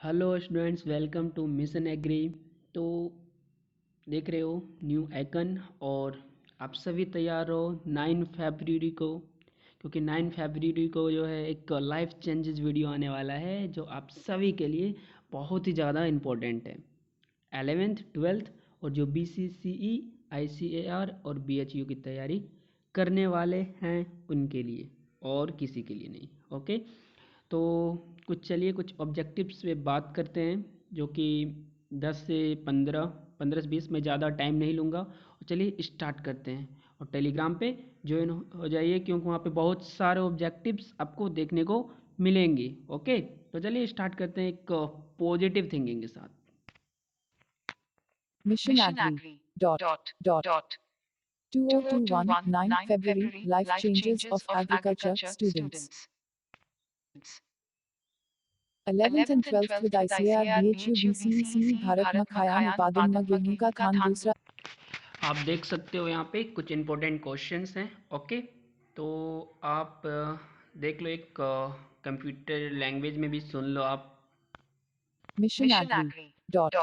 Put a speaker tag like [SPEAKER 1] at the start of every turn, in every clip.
[SPEAKER 1] Hello students, welcome to mission Agri. तो देख रहे हो न्यू आइकन, और आप सभी तैयार हो 9 फरवरी को, क्योंकि 9 फरवरी को जो है एक लाइफ चेंजेस वीडियो आने वाला है जो आप सभी के लिए बहुत ही ज़्यादा इम्पोर्टेंट है। 11th 12th और जो BCCE ICAR और BHU की तैयारी करने वाले हैं उनके लिए, और किसी के लिए नहीं। ओके, तो चलिए कुछ ऑब्जेक्टिव्स पे बात करते हैं, जो कि 10 से 15 से 20 में ज़्यादा टाइम नहीं लूँगा। और चलिए स्टार्ट करते हैं, और टेलीग्राम पे ज्वाइन हो जाइए, क्योंकि वहाँ पे बहुत सारे ऑब्जेक्टिव्स आपको देखने को मिलेंगे। ओके, तो चलिए स्टार्ट करते हैं एक पॉजिटिव थिंकिंग के साथ।
[SPEAKER 2] Mission Agri. Dot. 2021 9 February Life Changes of Agriculture Students. 11th and 12th with ICAR BHU BCECE Bharat में खायान उत्पादन में गेहूं का धान दूसरा।
[SPEAKER 1] आप देख सकते हो यहाँ पे कुछ इंपॉर्टेंट क्वेश्चंस हैं। ओके, तो आप देख लो, एक कंप्यूटर लैंग्वेज में भी सुन लो आप।
[SPEAKER 2] Mission Agri. Dot.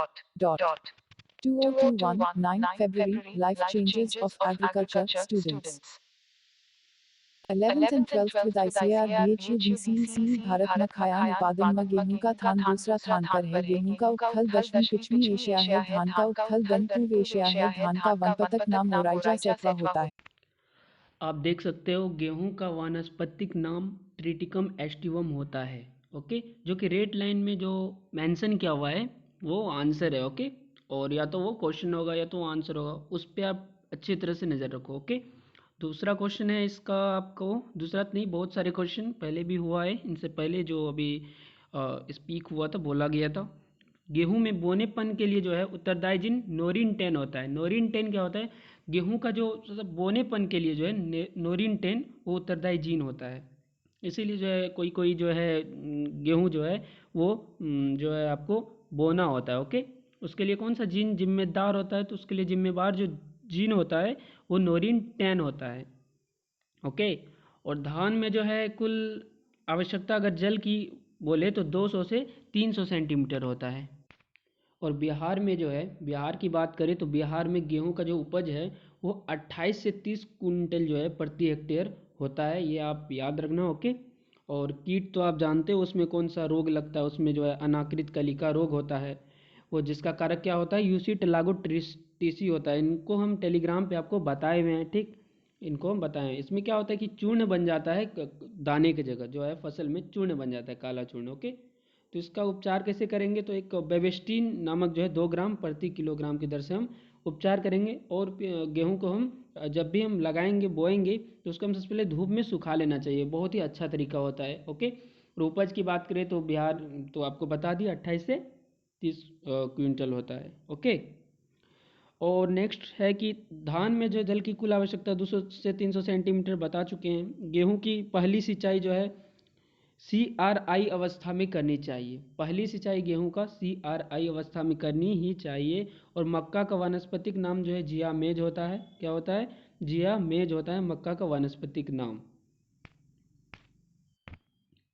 [SPEAKER 2] 2021 9 February Life Changes of Agriculture Students. 11th and 12th with ICAR BHU BCECE Bharat में खायान उत्पादन में गेहूं का धान दूसरा स्थान पर है। गेहूं का उपखल दक्षिणी पिछमी एशिया है। धान का उपखल दन पूर्व एशिया है। धान का वनपतक नाम मोराइजा सेटवा होता है।
[SPEAKER 1] आप देख सकते हो गेहूं का वानस्पतिक नाम ट्रिटिकम एस्टिवम होता है। ओके, जो कि रेड लाइन में जो मेंशन किया हुआ है वो आंसर है। ओके, और या तो वो क्वेश्चन होगा या तो वो आंसर होगा, उस पर आप अच्छी तरह से नज़र रखो। ओके, दूसरा क्वेश्चन है इसका, आपको दूसरा तो नहीं, बहुत सारे क्वेश्चन पहले भी हुआ है, इनसे पहले जो अभी स्पीक हुआ था, बोला गया था। गेहूं में बोनेपन के लिए जो है उत्तरदायी जीन नोरिन 10 होता है। नोरिन 10 क्या होता है? गेहूं का जो बोनेपन के लिए जो है नोरिन 10 वो उत्तरदायी जीन होता है। इसीलिए जो है कोई कोई जो है गेहूं जो है वो जो है आपको बोना होता है। ओके, उसके लिए कौन सा जीन जिम्मेदार होता है? तो उसके लिए जिम्मेदार जो जीन होता है वो नोरिन 10 होता है। ओके, और धान में जो है कुल आवश्यकता अगर जल की बोले तो 200 से 300 सेंटीमीटर होता है। और बिहार में जो है, बिहार की बात करें तो बिहार में गेहूं का जो उपज है वो 28 से 30 कुंटल जो है प्रति हेक्टेयर होता है, ये आप याद रखना। ओके, और कीट तो आप जानते हो उसमें कौन सा रोग लगता है, उसमें जो है अनाकृत कलिका रोग होता है, वो जिसका कारक क्या होता है? यूसी टेलागो टीसी होता है। इनको हम टेलीग्राम पे आपको बताए हुए हैं, ठीक, इनको हम बताएं। इसमें क्या होता है कि चूर्ण बन जाता है, दाने की जगह जो है फसल में चूर्ण बन जाता है, काला चूर्ण। ओके, तो इसका उपचार कैसे करेंगे? तो एक बेबिस्टिन नामक जो है 2 ग्राम प्रति किलोग्राम की दर से हम उपचार करेंगे। और गेहूं को हम जब भी हम लगाएंगे, बोएंगे, तो उसको हम सबसे पहले धूप में सुखा लेना चाहिए, बहुत ही अच्छा तरीका होता है। ओके, और उपज की बात करें तो बिहार तो आपको बता दिया 28 से 30 क्विंटल होता है। ओके, और नेक्स्ट है कि धान में जो जल की कुल आवश्यकता 200 से 300 सेंटीमीटर बता चुके हैं। गेहूं की पहली सिंचाई जो है CRI अवस्था में करनी चाहिए। पहली सिंचाई गेहूं का CRI अवस्था में करनी ही चाहिए। और मक्का का वानस्पतिक नाम जो है जिया मेज होता है। क्या होता है? जिया मेज होता है मक्का का वानस्पतिक नाम।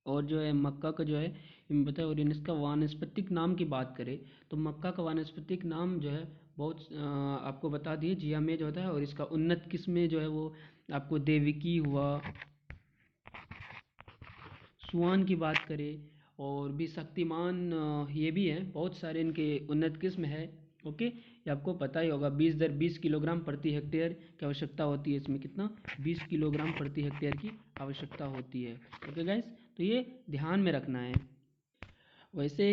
[SPEAKER 1] और जो है मक्का का जो है बताए, और इसका वानस्पतिक नाम की बात करें तो मक्का का वानस्पतिक नाम जो है बहुत आपको बता दिए, जिया मेज होता है। और इसका उन्नत किस्में जो है वो आपको देविकी हुआ, सुआन की बात करें, और भी शक्तिमान, ये भी हैं, बहुत सारे इनके उन्नत किस्म है। ओके, ये आपको पता ही होगा। 20 दर 20 किलोग्राम प्रति हेक्टेयर की आवश्यकता होती है। इसमें कितना? 20 किलोग्राम प्रति हेक्टेयर की आवश्यकता होती है। ओके गाइस, तो ये ध्यान में रखना है। वैसे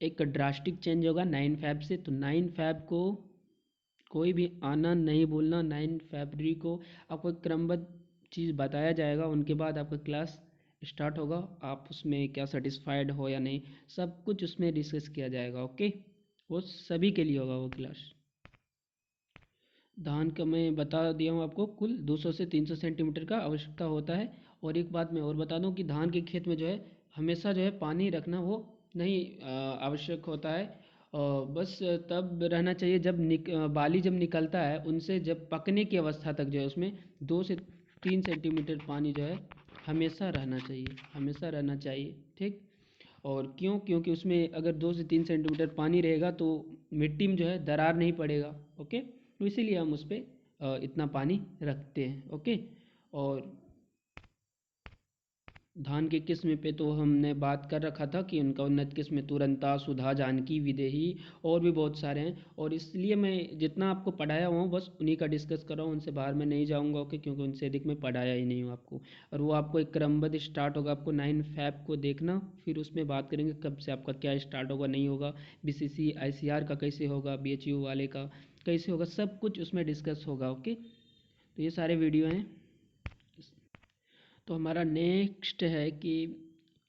[SPEAKER 1] एक ड्रास्टिक चेंज होगा 9 फैब से, तो 9 फैब को कोई भी आना नहीं भूलना। 9 फरवरी को आपको एक क्रमबद्ध चीज़ बताया जाएगा, उनके बाद आपका क्लास स्टार्ट होगा। आप उसमें क्या सेटिस्फाइड हो या नहीं, सब कुछ उसमें डिस्कस किया जाएगा। ओके, वो सभी के लिए होगा वो क्लास। धान का मैं बता दिया हूँ आपको, कुल 200 से 300 सेंटीमीटर का आवश्यकता होता है। और एक बात मैं और बता दूँ कि धान के खेत में जो है हमेशा जो है पानी रखना वो नहीं आवश्यक होता है। बस तब रहना चाहिए जब बाली जब निकलता है, उनसे जब पकने की अवस्था तक जो है उसमें 2 से 3 सेंटीमीटर पानी जो है हमेशा रहना चाहिए, हमेशा रहना चाहिए। ठीक, और क्यों? क्योंकि उसमें अगर 2 से 3 सेंटीमीटर पानी रहेगा तो मिट्टी में जो है दरार नहीं पड़ेगा। ओके, तो इसीलिए हम उस पर इतना पानी रखते हैं। ओके, और धान की किस्म पे तो हमने बात कर रखा था कि उनका उन्नत किस्म तुरंता, सुधा, जानकी, विदेही और भी बहुत सारे हैं, और इसलिए मैं जितना आपको पढ़ाया हुआ हूँ बस उन्हीं का डिस्कस कर रहा हूँ, उनसे बाहर मैं नहीं जाऊँगा। ओके, क्योंकि उनसे अधिक मैं पढ़ाया ही नहीं हूँ आपको। और वो आपको एक क्रमबद्ध स्टार्ट होगा, आपको 9 फैब को देखना, फिर उसमें बात करेंगे कब से आपका क्या स्टार्ट होगा, नहीं होगा, बीसीसी आईसीआर का कैसे होगा, बीएचयू वाले का कैसे होगा, सब कुछ उसमें डिस्कस होगा। ओके, तो ये सारे वीडियो हैं। तो हमारा नेक्स्ट है कि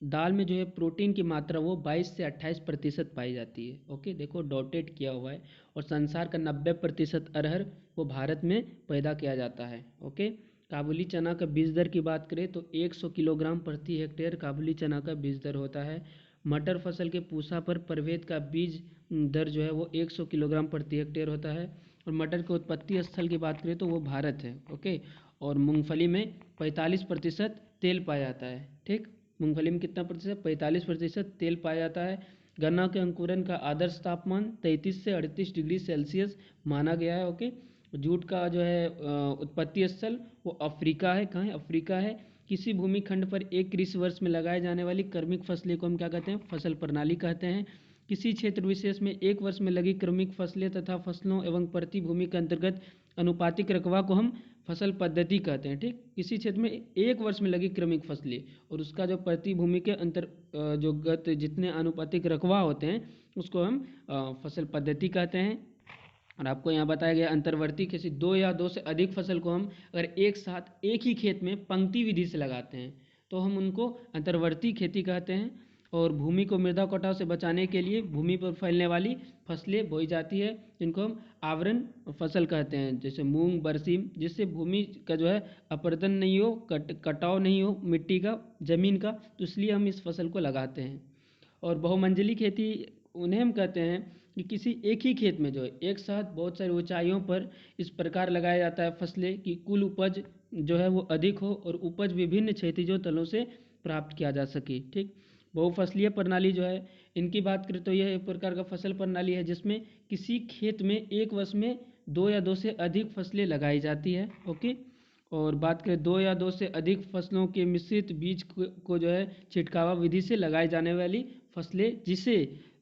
[SPEAKER 1] दाल में जो है प्रोटीन की मात्रा वो 22 से 28% पाई जाती है। ओके, देखो डॉटेड किया हुआ है। और संसार का 90% अरहर वो भारत में पैदा किया जाता है। ओके, काबुली चना का बीज दर की बात करें तो 100 किलोग्राम प्रति हेक्टेयर काबुली चना का बीज दर होता है। मटर फसल के पूसा पर प्रभेद का बीज दर जो है वो 100 किलोग्राम प्रति हेक्टेयर होता है। और मटर के उत्पत्ति स्थल की बात करें तो वो भारत है। ओके, और मूंगफली में 45% तेल पाया जाता है। ठीक, मूंगफली में कितना प्रतिशत? 45% तेल पाया जाता है। गन्ना के अंकुरन का आदर्श तापमान 33 से 38 डिग्री सेल्सियस माना गया है। ओके, जूट का जो है उत्पत्ति स्थल वो अफ्रीका है। कहाँ है? अफ्रीका है। किसी भूमि खंड पर एक कृषि वर्ष में लगाए जाने वाली क्रमिक फसलें को हम क्या कहते हैं? फसल प्रणाली कहते हैं। किसी क्षेत्र विशेष में एक वर्ष में लगी क्रमिक फसलें तथा फसलों एवं प्रति भूमि के अंतर्गत अनुपातिक रकबा को हम फसल पद्धति कहते हैं। ठीक, किसी क्षेत्र में एक वर्ष में लगी क्रमिक फसलें और उसका जो प्रति भूमि के अंतर जो गत जितने अनुपातिक रकबा होते हैं उसको हम फसल पद्धति कहते हैं। और आपको यहाँ बताया गया अंतर्वर्ती खेती, दो या दो से अधिक फसल को हम अगर एक साथ एक ही खेत में पंक्ति विधि से लगाते हैं तो हम उनको अंतर्वर्ती खेती कहते हैं। और भूमि को मृदा कटाव से बचाने के लिए भूमि पर फैलने वाली फसलें बोई जाती है जिनको हम आवरण फसल कहते हैं, जैसे मूंग, बरसीम, जिससे भूमि का जो है अपरदन नहीं हो, कटाव नहीं हो मिट्टी का, जमीन का, तो इसलिए हम इस फसल को लगाते हैं। और बहुमंजिली खेती उन्हें हम कहते हैं कि किसी एक ही खेत में जो है एक साथ बहुत सारी ऊंचाइयों पर इस प्रकार लगाया जाता है फसलें कि कुल उपज जो है वो अधिक हो और उपज विभिन्न क्षैतिजों तलों से प्राप्त किया जा सके। ठीक, बहुफसलीय प्रणाली जो है इनकी बात करें तो यह एक प्रकार का फसल प्रणाली है जिसमें किसी खेत में एक वर्ष में दो या दो से अधिक फसलें लगाई जाती है। ओके, और बात करें दो या दो से अधिक फसलों के मिश्रित बीज को जो है छिटकावा विधि से लगाई जाने वाली फसलें, जिसे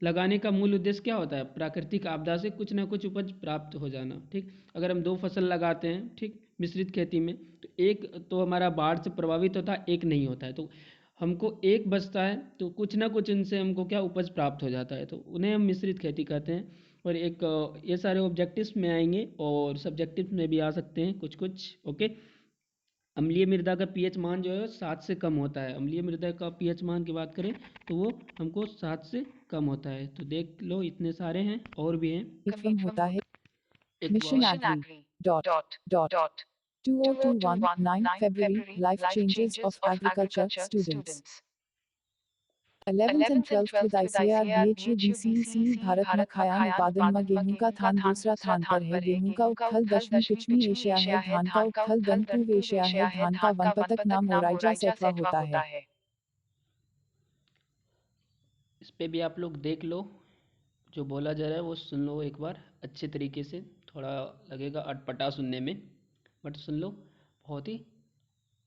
[SPEAKER 1] लगाने का मूल उद्देश्य क्या होता है? प्राकृतिक आपदा से कुछ ना कुछ उपज प्राप्त हो जाना। ठीक, अगर हम दो फसल लगाते हैं ठीक मिश्रित खेती में तो एक तो हमारा बाढ़ से प्रभावित होता है, एक नहीं होता है, तो हमको एक बचता है तो कुछ ना कुछ इनसे हमको क्या उपज प्राप्त हो जाता है, तो उन्हें हम मिश्रित खेती कहते हैं। और एक ये सारे ऑब्जेक्टिव्स में आएंगे और सब्जेक्टिव्स में भी आ सकते हैं कुछ कुछ। ओके, अम्लीय मृदा का पीएच मान जो है 7 से कम होता है। अम्लीय मृदा का पीएच मान की बात करें तो वो हमको 7 से कम होता है। तो देख लो इतने सारे हैं और भी हैं।
[SPEAKER 2] फ्रॉम होता है
[SPEAKER 1] एक
[SPEAKER 2] मिशन
[SPEAKER 1] बार
[SPEAKER 2] Agri dot 2021 9 February life changes of agriculture students 11th and 12th with ICAR BHU BCEC Bharat में खायान उत्पादन में गेहूं का थान दूसरा स्थान पर है। गेहूं का उपखल दक्षिण पश्चिमी एशिया है। धान का उपखल गन पूर्व एशिया है। धान का वनपतक नाम ओराइजा सेटवा होता है।
[SPEAKER 1] इस पे भी आप लोग देख लो, जो बोला जा रहा है वो सुन लो एक बार अच्छे तरीके से। थोड़ा लगेगा अटपटा सुनने में, बट सुन लो बहुत ही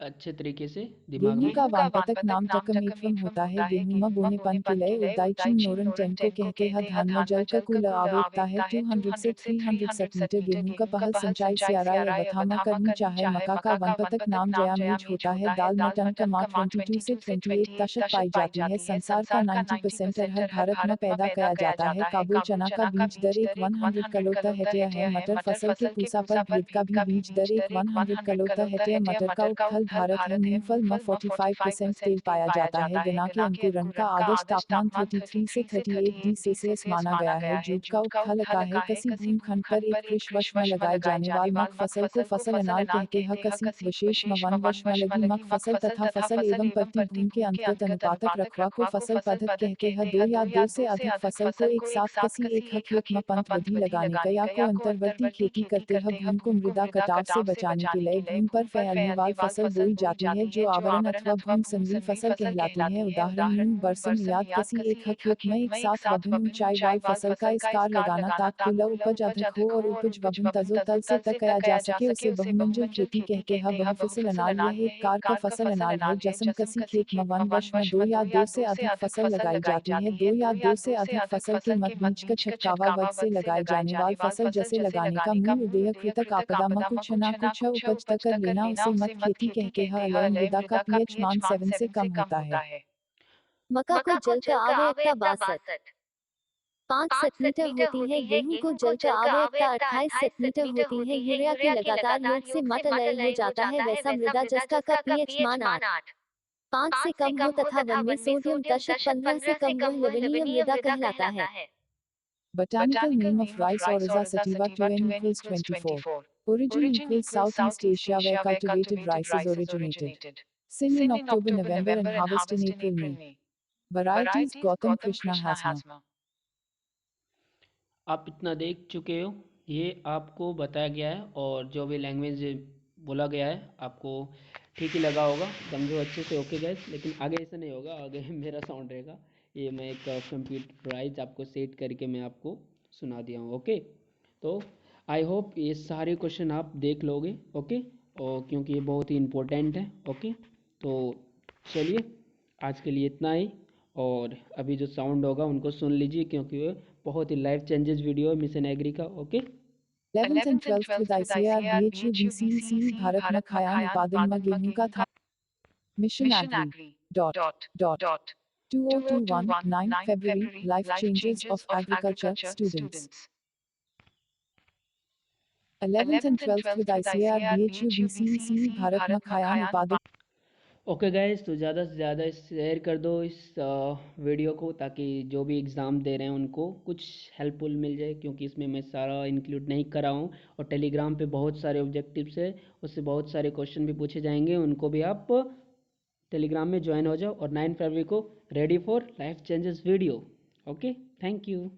[SPEAKER 1] अच्छे तरीके से दिमाग
[SPEAKER 2] गेहूं
[SPEAKER 1] में।
[SPEAKER 2] का वानपतक नाम टकमेटवम होता है। गेहूं में बोने पन के लिए उदाईची नोरन टेन को कहते हैं। धान में जल का कुल आवृत्ता है 200 से 300 सेंटीमीटर। गेहूं का पहल सिंचाई सियारा यथामा करनी चाहे। मक्का का वनपतक नाम जयामीज होता है। दाल में टन का मात्र 22 से 28% पाई जाती है। संसार का 90% अरहर भारत में पैदा किया जाता है। काबुल चना का बीज दर एक 100 किलोग्राम हेक्टेयर है। मटर फसल के पूसा पर भेद का भी बीज दर एक 100 किलोग्राम हेक्टेयर। मटर का उपखल भारत है। मूंगफल में 45% तेल पाया जाता है। गन्ना के अंकुरण का आदर्श तापमान 33 से 38 डिग्री सेल्सियस माना गया है। जूट का उपखल का है। किसी भूखंड पर एक कृषि वर्ष में लगाए जाने वाली मक फसल को फसल अनाज कहते हैं। किसी विशेष वन वर्ष में लगी मक फसल तथा फसल एवं प्रति भूमि के अंतर्गत अनुपातक रकबा को फसल पद्धति कहते हैं। दो या दो से अधिक फसल को एक साथ किसी एक खेत में पंत विधि लगाने का या को अंतर्वर्ती खेती करते हैं। भूमि को मृदा कटाव से बचाने के लिए भूमि पर फैलने वाली फसल बोई जाती है जो आवरण अथवा भूमि संगी फसल कहलाती है। उदाहरण मूंग बरसम याद कसी एक हक युग में एक साथ वभिन्न ऊंचाई वाई फसल का इसकार लगाना ताक कुल उपज अधिक हो और उपज वभिन्न तजो तल से तक कया जा सके उसे बहुमंजिल खेती कहते हैं। बहुफसल अनाज यह एक कार का फसल अनाज है जसम कसी खेत में वन वर्ष में 2 या 2 से अधिक फसल लगाई जाती है। 2 या 2 से अधिक फसल के मध्य बीज का छटकावा वध से लगाए जाने वाली फसल जैसे लगाने का मूल उद्देश्य कृतक आपदा में कुछ न कुछ उपज तक कर लेना उसे मत खेती कहते हैं। अलय मृदा का पीएच मान 7 से कम होता है।
[SPEAKER 3] मक्का को जल का आवश्यकता 62 5 सेंटीमीटर होती है। गेहूं को जल का आवश्यकता 28 सेंटीमीटर होती है। यूरिया के लगातार योग से मट अलय हो जाता है। वैसा मृदा जस्ता का पीएच मान 8 5 से कम हो तथा वन में सोडियम दशक 15 से कम हो लवणीय मृदा कहलाता है।
[SPEAKER 2] Botanical name of rice Oryza sativa 2n equals 24. Origin equals Southeast Asia where cultivated rice is originated. Sin in October November and harvest in April May. Varieties Gautam Krishna Hasma.
[SPEAKER 1] आप इतना देख चुके हो, ये आपको बताया गया है और जो भी लैंग्वेज बोला गया है आपको ठीक ही लगा होगा, समझो अच्छे से। ओके गाइस, लेकिन आगे ऐसा नहीं होगा, आगे मेरा साउंड रहेगा। ये मैं एक कंप्यूटराइज आपको सेट करके मैं आपको सुना दिया हूँ। ओके, तो आई होप ये सारे क्वेश्चन आप देख लोगे। ओके, और क्योंकि ये बहुत ही इम्पोर्टेंट है। ओके, तो चलिए आज के लिए इतना ही, और अभी जो साउंड होगा उनको सुन लीजिए क्योंकि वो बहुत ही लाइफ चेंजेस वीडियो है मिशन एग्री का। Okay,
[SPEAKER 2] 11th and 12th with ICAR BHU BCC Bharat में खायान उत्पादन में गेहूं का था। Mission Agri dot 2021 9 February Life Changes of Agriculture Students 11th and 12th with ICAR BHU BCC Bharat में खायान उत्पादन।
[SPEAKER 1] ओके गाइस, तो ज़्यादा से ज़्यादा शेयर कर दो इस वीडियो को, ताकि जो भी एग्ज़ाम दे रहे हैं उनको कुछ हेल्पफुल मिल जाए, क्योंकि इसमें मैं सारा इंक्लूड नहीं करा हूँ। और टेलीग्राम पे बहुत सारे ऑब्जेक्टिव्स है, उससे बहुत सारे क्वेश्चन भी पूछे जाएंगे, उनको भी आप टेलीग्राम में ज्वाइन हो जाओ। और 9 फरवरी को ready for life changes video. Okay, thank you.